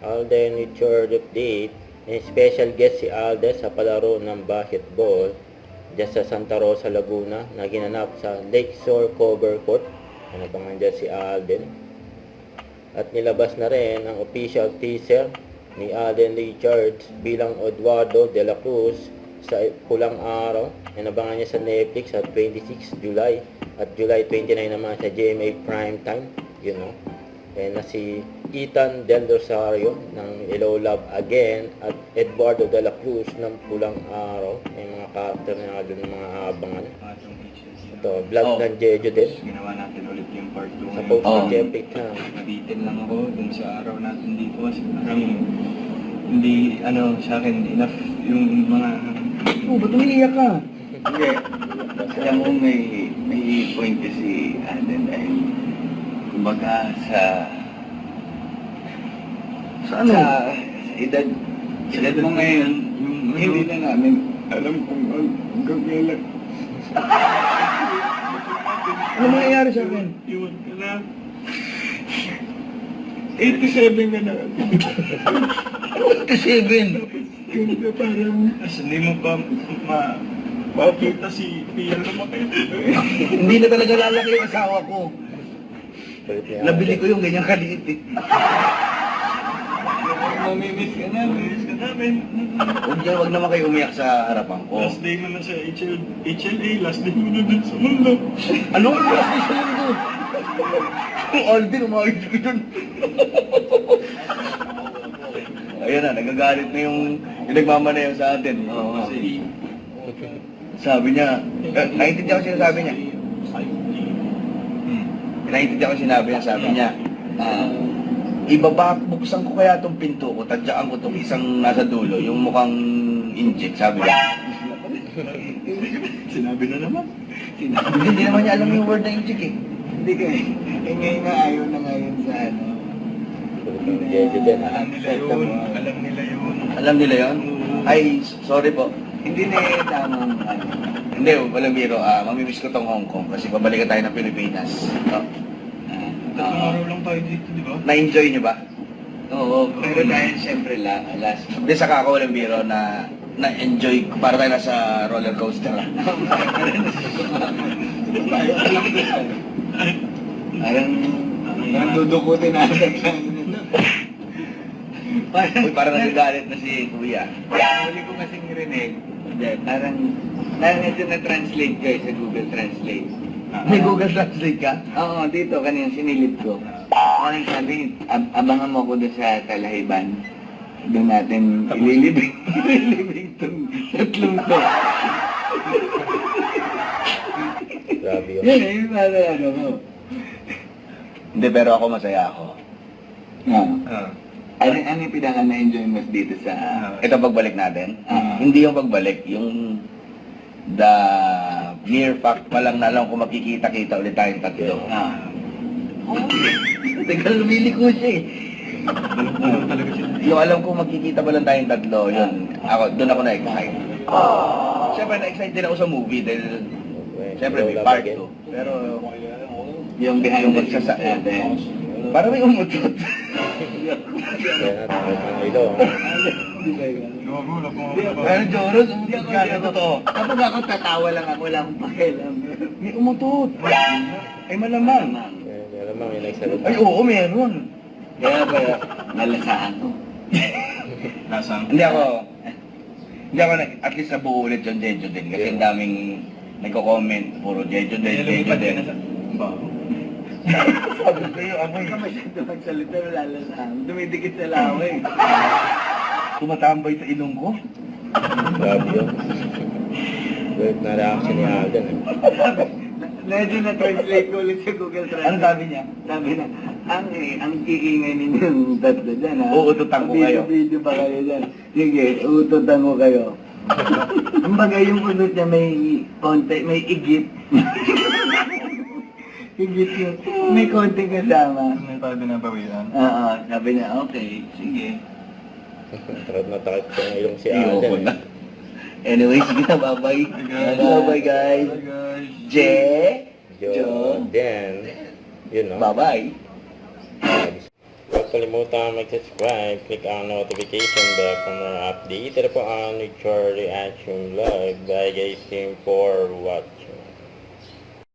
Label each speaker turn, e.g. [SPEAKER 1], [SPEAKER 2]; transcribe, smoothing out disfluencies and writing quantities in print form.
[SPEAKER 1] Alden with third update. May special guest si Alden sa palaro ng basketball dyan sa Santa Rosa, Laguna na ginanap sa Lakeshore Cover Court. Ano ba nga dyan si Alden? At nilabas na rin ang official teaser ni Alden Richards bilang Eduardo de la Cruz sa Pulang Araw. Inabangan niya sa Netflix sa 26 July at July 29 naman sa GMA Primetime. You know. Kaya na si Ethan Del Rosario ng Hello Love Again at Eduardo de la Cruz ng Pulang Araw. May mga character na doon, mga abangan. Ito, vlog ng Jejo din.
[SPEAKER 2] Ginawa natin ulit yung part 2
[SPEAKER 1] Sa post ng Jeffrey na.
[SPEAKER 2] Nabitin lang ako dun sa araw natin dito kasi parang hindi, sa akin, enough yung mga...
[SPEAKER 3] Ba't umiiyak ka?
[SPEAKER 4] Hindi. Alam mo, may point kasi Alden dahil kumbaga sa
[SPEAKER 3] ano?
[SPEAKER 4] Sa edad mo ngayon, hindi na namin alam kung hanggang kailan.
[SPEAKER 3] Ano mangyayari sa akin?
[SPEAKER 2] Iwan ka na. 87 ka na.
[SPEAKER 3] 87!
[SPEAKER 2] Yung parang... Hindi mo pa makita si Pia lumaki.
[SPEAKER 3] Hindi na talaga lalaki yung asawa ko.
[SPEAKER 1] Kulit ni
[SPEAKER 3] Nabili
[SPEAKER 1] Alden.
[SPEAKER 3] ko yung ganyang kaliit eh.
[SPEAKER 4] Mamimiss ka namin.
[SPEAKER 2] Miss ka namin.
[SPEAKER 3] Huwag naman kayo umiyak sa harapan ko.
[SPEAKER 2] Last day mo na sa HLA, last day mo na dun sa mundo.
[SPEAKER 3] Ano ang last day sa mundo? Kung Alden, umayos ko dun. Ayan na, nagagalit na yung nagmamanayaw sa atin. Oo, kasi sabi niya, naiintindihan ko sinasabi niya. Naiintindihan ko sinabi niya, sabi niya, buksan ko kaya itong pinto ko, tadyaan ko itong isang nasa dulo, yung mukhang inject, sabi niya.
[SPEAKER 2] Sinabi na naman.
[SPEAKER 3] Hindi naman niya alam yung word na inject eh.
[SPEAKER 4] Hindi ka eh. Ngayon nga ayaw na ngayon sa
[SPEAKER 1] Kulit ng Jejo din.
[SPEAKER 2] Alam nila yun. Alam nila yun.
[SPEAKER 3] Alam nila yon? Ay, sorry po.
[SPEAKER 4] Hindi na eh tamang
[SPEAKER 3] Hindi, walang biro. Mamimiss ko tong Hong Kong kasi pabalikan tayo ng Pilipinas. No?
[SPEAKER 2] Tatlong araw lang tayo dito, di ba?
[SPEAKER 3] Na-enjoy niyo ba?
[SPEAKER 4] Oo, pero dahil siyempre last
[SPEAKER 3] Hindi, saka ako walang biro na na-enjoy ko para tayo nasa roller coaster.
[SPEAKER 4] Parang dudukutin natin.
[SPEAKER 3] Uy, parang nagagalit na si Kuya.
[SPEAKER 4] Huli ko kasing rinig, parang ito na-translate ko sa Google Translate.
[SPEAKER 3] May Google Translate ka?
[SPEAKER 4] Oo, dito kanina sinilip ko. Parang sabi, abangan mo ko doon sa Talahiban. Doon natin ililibing itong tatlong to.
[SPEAKER 1] Grabe yun.
[SPEAKER 4] Yun eh, yung ano mo.
[SPEAKER 3] Hindi, pero ako masaya ako.
[SPEAKER 4] Ano yung pinaka na-enjoy mo dito sa...
[SPEAKER 3] Ito pagbalik natin.
[SPEAKER 4] Ah.
[SPEAKER 3] Hindi yung pagbalik, yung the mere fact pa lang na lang kung makikita-kita ulit tayong tatlo. Teka, lumili ko siya eh.
[SPEAKER 2] Alam talaga sila.
[SPEAKER 3] Yung alam ko magkikita pa lang tayong tatlo, yun. Doon ako na-excite. Siyempre, na-excite din ako sa movie dahil siyempre may part 2. Pero
[SPEAKER 4] Yung behind the scenes
[SPEAKER 3] magsasa-
[SPEAKER 4] natin.
[SPEAKER 3] parang may umutot.
[SPEAKER 1] Kaya na, takot ng ilong.
[SPEAKER 2] Gago, wala ko
[SPEAKER 3] Pero Joros, umutot ka na totoo.
[SPEAKER 4] Kapag ako tatawa lang ako, wala akong pakialam.
[SPEAKER 3] May umutot. Ay malamang.
[SPEAKER 1] Kaya alam may nagsalita.
[SPEAKER 3] Ay oo, meron.
[SPEAKER 4] Kaya ba, nalasahan ko.
[SPEAKER 2] Lasang.
[SPEAKER 3] Hindi ako, at least nabuo ulit yung Jejo din. Kasi ang daming nagko-comment, puro Jejo din, Jejo din. Sabi ko yung amoy.
[SPEAKER 4] Hindi ka masyado magsalita, nalalasahan. Dumidikit sa laway.
[SPEAKER 3] Tumatambay sa ilong ko.
[SPEAKER 1] Grabe yun. Kulit na reaction ni Alden.
[SPEAKER 4] Medyo na-translate ko ulit sa Google Translate.
[SPEAKER 3] Ano sabi niya?
[SPEAKER 4] Sabi na, ang iingay ninyong tatlo dyan ha.
[SPEAKER 3] Uututan ko kayo.
[SPEAKER 4] Video pa kayo dyan. Sige, uututan ko kayo. Ang bagay yung unot niya may konti, may igit. Igit yun. May konti kasama.
[SPEAKER 2] Hindi tayo binabawian.
[SPEAKER 4] Oo, sabi niya, okay, sige.
[SPEAKER 1] Takot na takot yung ilong si
[SPEAKER 3] Ayoko
[SPEAKER 1] Alden.
[SPEAKER 3] na. Anyway, sige na, bye-bye. Bye-bye, guys.
[SPEAKER 2] Bye guys.
[SPEAKER 3] Je.
[SPEAKER 1] Jordan. Yun, no?
[SPEAKER 3] Bye-bye.
[SPEAKER 1] Pag Huwag kalimutan mag-subscribe, click ang notification bell for more update. Ito po ang Nature Reaction Vlog. Bye guys, thank you for watching.